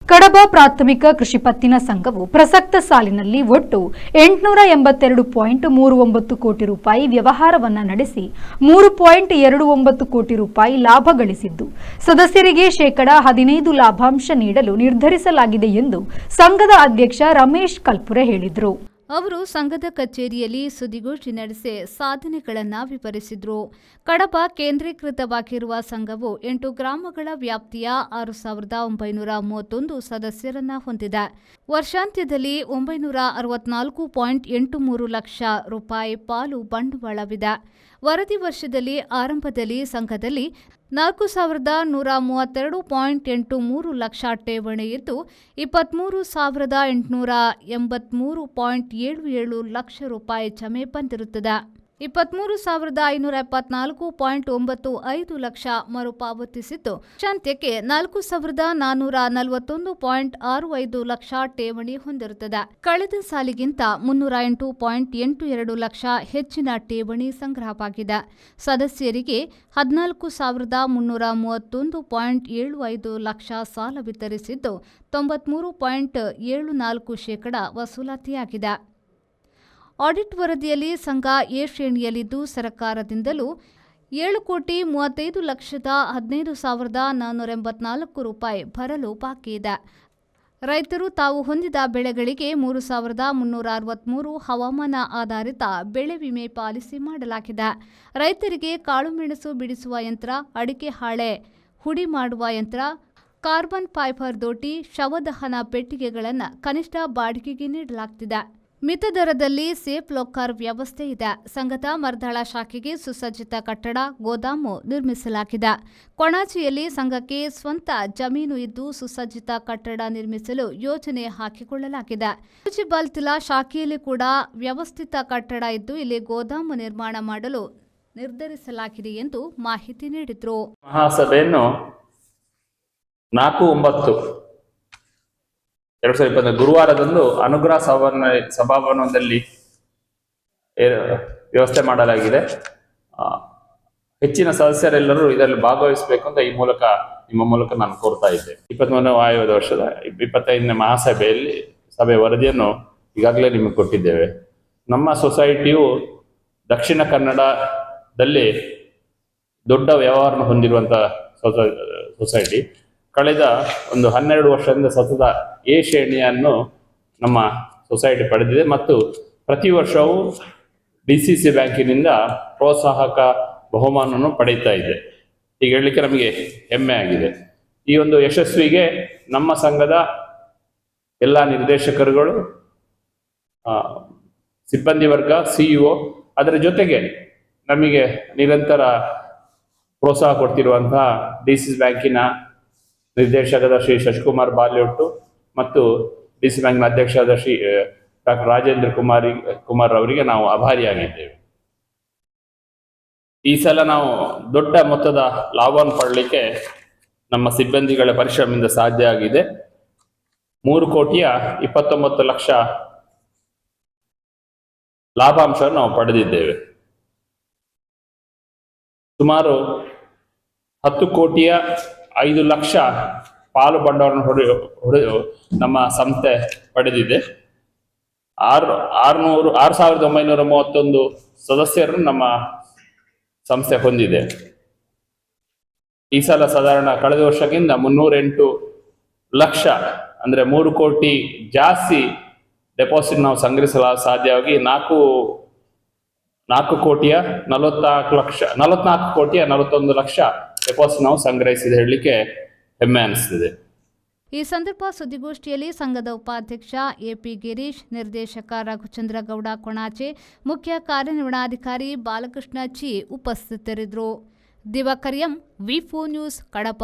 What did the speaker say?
ಕಡಬ ಪ್ರಾಥಮಿಕ ಕೃಷಿ ಪತ್ತಿನ ಸಂಘವು ಪ್ರಸಕ್ತ ಸಾಲಿನಲ್ಲಿ ಒಟ್ಟು 882.39 ಕೋಟಿ ರೂಪಾಯಿ ವ್ಯವಹಾರವನ್ನು ನಡೆಸಿ 3.29 ಕೋಟಿ ರೂಪಾಯಿ ಲಾಭ ಗಳಿಸಿದ್ದು, ಸದಸ್ಯರಿಗೆ ಶೇಕಡಾ 15 ಲಾಭಾಂಶ ನೀಡಲು ನಿರ್ಧರಿಸಲಾಗಿದೆ ಎಂದು ಸಂಘದ ಅಧ್ಯಕ್ಷ ರಮೇಶ್ ಕಲ್ಪುರೆ ಹೇಳಿದರು. ಅವರು ಸಂಘದ ಕಚೇರಿಯಲ್ಲಿ ಸುದ್ದಿಗೋಷ್ಠಿ ನಡೆಸಿ ಸಾಧನೆಗಳನ್ನು ವಿವರಿಸಿದರು. ಕಡಬ ಕೇಂದ್ರೀಕೃತವಾಗಿರುವ ಸಂಘವು 8 ಗ್ರಾಮಗಳ ವ್ಯಾಪ್ತಿಯ 6,931 ಸದಸ್ಯರನ್ನು ಹೊಂದಿದೆ. ವರ್ಷಾಂತ್ಯದಲ್ಲಿ 964.83 ಲಕ್ಷ ರೂಪಾಯಿ ಪಾಲು ಬಂಡವಾಳವಿದೆ. ವರದಿ ವರ್ಷದಲ್ಲಿ ಆರಂಭದಲ್ಲಿ ಸಂಘದಲ್ಲಿ 4,132.83 ಲಕ್ಷ ಠೇವಣಿ ಇದ್ದು 23,883.77 ಲಕ್ಷ ರೂಪಾಯಿ ಜಮೆ ಬಂದಿರುತ್ತದೆ. 23,574.95 ಲಕ್ಷ ಮರುಪಾವತಿಸಿದ್ದು, ವರ್ಷಾಂತ್ಯಕ್ಕೆ 4,441.65 ಲಕ್ಷ ಠೇವಣಿ ಹೊಂದಿರುತ್ತದೆ. ಕಳೆದ ಸಾಲಿಗಿಂತ 308.82 ಲಕ್ಷ ಹೆಚ್ಚಿನ ಠೇವಣಿ ಸಂಗ್ರಹವಾಗಿದೆ. ಸದಸ್ಯರಿಗೆ 14,331.75 ಲಕ್ಷ ಸಾಲ ವಿತರಿಸಿದ್ದು 93.74% ವಸೂಲಾತಿಯಾಗಿದೆ. ಆಡಿಟ್ ವರದಿಯಲ್ಲಿ ಸಂಘ ಎ ಶ್ರೇಣಿಯಲ್ಲಿದ್ದು, ಸರ್ಕಾರದಿಂದಲೂ 7,35,15,484 ರೂಪಾಯಿ ಬರಲು ಬಾಕಿ ಇದೆ. ರೈತರು ತಾವು ಹೊಂದಿದ ಬೆಳೆಗಳಿಗೆ 3,363 ಹವಾಮಾನ ಆಧಾರಿತ ಬೆಳೆ ವಿಮೆ ಪಾಲಿಸಿ ಮಾಡಲಾಗಿದೆ. ರೈತರಿಗೆ ಕಾಳುಮೆಣಸು ಬಿಡಿಸುವ ಯಂತ್ರ, ಅಡಿಕೆ ಹಾಳೆ ಹುಡಿ ಮಾಡುವ ಯಂತ್ರ, ಕಾರ್ಬನ್ ಫೈಬರ್ ದೋಟಿ, ಶವದಹನ ಪೆಟ್ಟಿಗೆಗಳನ್ನು ಕನಿಷ್ಠ ಬಾಡಿಗೆಗೆ ನೀಡಲಾಗುತ್ತಿದೆ. ಮಿತ ದರದಲ್ಲಿ ಸೇಫ್ ಲಾಕರ್ ವ್ಯವಸ್ಥೆ ಇದೆ. ಸಂಘದ ಮರ್ದಾಳ ಶಾಖೆಗೆ ಸುಸಜ್ಜಿತ ಕಟ್ಟಡ, ಗೋದಾಮು ನಿರ್ಮಿಸಲಾಗಿದೆ. ಕೊಣಾಜಿಯಲ್ಲಿ ಸಂಘಕ್ಕೆ ಸ್ವಂತ ಜಮೀನು ಇದ್ದು ಸುಸಜ್ಜಿತ ಕಟ್ಟಡ ನಿರ್ಮಿಸಲು ಯೋಜನೆ ಹಾಕಿಕೊಳ್ಳಲಾಗಿದೆ. ಮುನ್ಸಿಪಾಲ್ತಿಲ ಶಾಖೆಯಲ್ಲಿ ಕೂಡ ವ್ಯವಸ್ಥಿತ ಕಟ್ಟಡ ಇದ್ದು ಇಲ್ಲಿ ಗೋದಾಮು ನಿರ್ಮಾಣ ಮಾಡಲು ನಿರ್ಧರಿಸಲಾಗಿದೆ ಎಂದು ಮಾಹಿತಿ ನೀಡಿದರು. ಮಹಾಸಭೆಯನ್ನು 4/9/2020 ಗುರುವಾರದಂದು ಅನುಗ್ರಹ ಸಭಾಭವನದಲ್ಲಿ ವ್ಯವಸ್ಥೆ ಮಾಡಲಾಗಿದೆ. ಹೆಚ್ಚಿನ ಸದಸ್ಯರೆಲ್ಲರೂ ಇದರಲ್ಲಿ ಭಾಗವಹಿಸಬೇಕು ಅಂತ ನಿಮ್ಮ ಮೂಲಕ ನಾನು ಕೋರ್ತಾ ಇದ್ದೆ. 23ನೇ ಆಯೋಗದ ವರ್ಷದ 25ನೇ ಮಹಾಸಭೆಯಲ್ಲಿ ಸಭೆ ವರದಿಯನ್ನು ಈಗಾಗಲೇ ನಿಮಗೆ ಕೊಟ್ಟಿದ್ದೇವೆ. ನಮ್ಮ ಸೊಸೈಟಿಯು ದಕ್ಷಿಣ ಕನ್ನಡದಲ್ಲಿ ದೊಡ್ಡ ವ್ಯವಹಾರ ಹೊಂದಿರುವಂತಹ ಸೊಸೈಟಿ. ಕಳೆದ ಒಂದು 12 ವರ್ಷದಿಂದ ಸತತ ಎ ಶ್ರೇಣಿಯನ್ನು ನಮ್ಮ ಸೊಸೈಟಿ ಪಡೆದಿದೆ ಮತ್ತು ಪ್ರತಿ ವರ್ಷವೂ DCC ಬ್ಯಾಂಕಿನಿಂದ ಪ್ರೋತ್ಸಾಹಕ ಬಹುಮಾನವನ್ನು ಪಡೆಯುತ್ತಾ ಇದೆ. ಈಗ ಹೇಳಲಿಕ್ಕೆ ನಮಗೆ ಹೆಮ್ಮೆ ಆಗಿದೆ. ಈ ಒಂದು ಯಶಸ್ವಿಗೆ ನಮ್ಮ ಸಂಘದ ಎಲ್ಲ ನಿರ್ದೇಶಕರುಗಳು, ಸಿಬ್ಬಂದಿ ವರ್ಗ, CEO, ಅದರ ಜೊತೆಗೆ ನಮಗೆ ನಿರಂತರ ಪ್ರೋತ್ಸಾಹ ಕೊಡ್ತಿರುವಂತಹ DCC ಬ್ಯಾಂಕಿನ ನಿರ್ದೇಶಕದ ಶ್ರೀ ಶಶಿಕುಮಾರ್ ಬಾಲ್ಯೋಟ್ಟು ಮತ್ತು DCC ಬ್ಯಾಂಕ್ನ ಅಧ್ಯಕ್ಷರಾದ ಶ್ರೀ ಡಾಕ್ಟರ್ ರಾಜೇಂದ್ರ ಕುಮಾರ್ ಅವರಿಗೆ ನಾವು ಆಭಾರಿಯಾಗಿದ್ದೇವೆ. ಈ ಸಲ ನಾವು ದೊಡ್ಡ ಮೊತ್ತದ ಲಾಭವನ್ನು ಪಡಲಿಕ್ಕೆ ನಮ್ಮ ಸಿಬ್ಬಂದಿಗಳ ಪರಿಶ್ರಮದಿಂದ ಸಾಧ್ಯ ಆಗಿದೆ. 3,29 ಲಕ್ಷ ಲಾಭಾಂಶವನ್ನು ನಾವು ಪಡೆದಿದ್ದೇವೆ. ಸುಮಾರು 10,05 ಲಕ್ಷ ಪಾಲು ಬಂಡವಾಳವನ್ನು ನಮ್ಮ ಸಂಸ್ಥೆ ಪಡೆದಿದೆ. 6,931 ಸದಸ್ಯರನ್ನು ನಮ್ಮ ಸಂಸ್ಥೆ ಹೊಂದಿದೆ. ಈ ಸಲ ಸಾಧಾರಣ ಕಳೆದ ವರ್ಷಕ್ಕಿಂತ 308 ಲಕ್ಷ ಅಂದರೆ 3 ಕೋಟಿ ಜಾಸ್ತಿ ಡೆಪಾಸಿಟ್ ನಾವು ಸಂಗ್ರಹಿಸಲು ಸಾಧ್ಯವಾಗಿ 44,41 ಲಕ್ಷ ಡೆಪಾಸಿಟ್ ನಾವು ಸಂಗ್ರಹಿಸಿದೆ ಹೇಳಲಿಕ್ಕೆ ಹೆಮ್ಮೆ ಅನಿಸ್ತಿದೆ. ಈ ಸಂದರ್ಭ ಸುದ್ದಿಗೋಷ್ಠಿಯಲ್ಲಿ ಸಂಘದ ಉಪಾಧ್ಯಕ್ಷ AP ಗಿರೀಶ್, ನಿರ್ದೇಶಕ ರಘುಚಂದ್ರ ಗೌಡ ಕೊಣಾಚೆ, ಮುಖ್ಯ ಕಾರ್ಯನಿರ್ವಹಣಾಧಿಕಾರಿ ಬಾಲಕೃಷ್ಣ ಚಿ ಉಪಸ್ಥಿತರಿದ್ದರು. ದಿವಾಕರ್ ಎಂ, ವಿ4 ನ್ಯೂಸ್, ಕಡಪ.